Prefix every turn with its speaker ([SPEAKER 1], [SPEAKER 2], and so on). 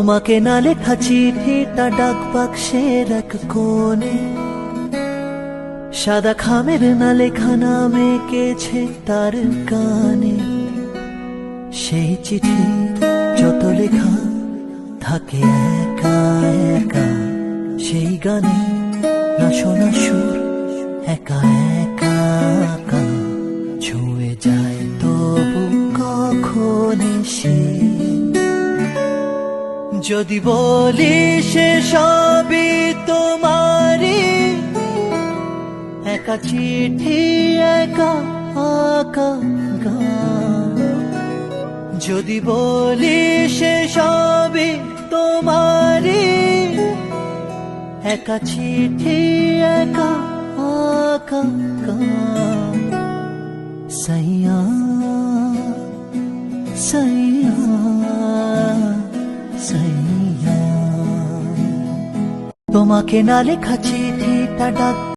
[SPEAKER 1] তোমাকে না লেখা চিঠিটা ডাক বাক্সের এক কোণে, সাদা খামের না লেখা নাম এঁকেছে তার গানে। সেই চিঠি যত লেখা থাকে একা একা, সেই গানে না শোনা সুর একা একা একা ছুঁয়ে যায় তবু কখন এসে। যদি বলি সে সবই তোমারই, একা চিঠি একা আঁকা গান। যদি বলি সে সবই তোমারই, একা চিঠি একা আঁকা গান। সাইয়া সাইয়া সাইয়া, তোমাকে না লেখা চিঠিটা ডাক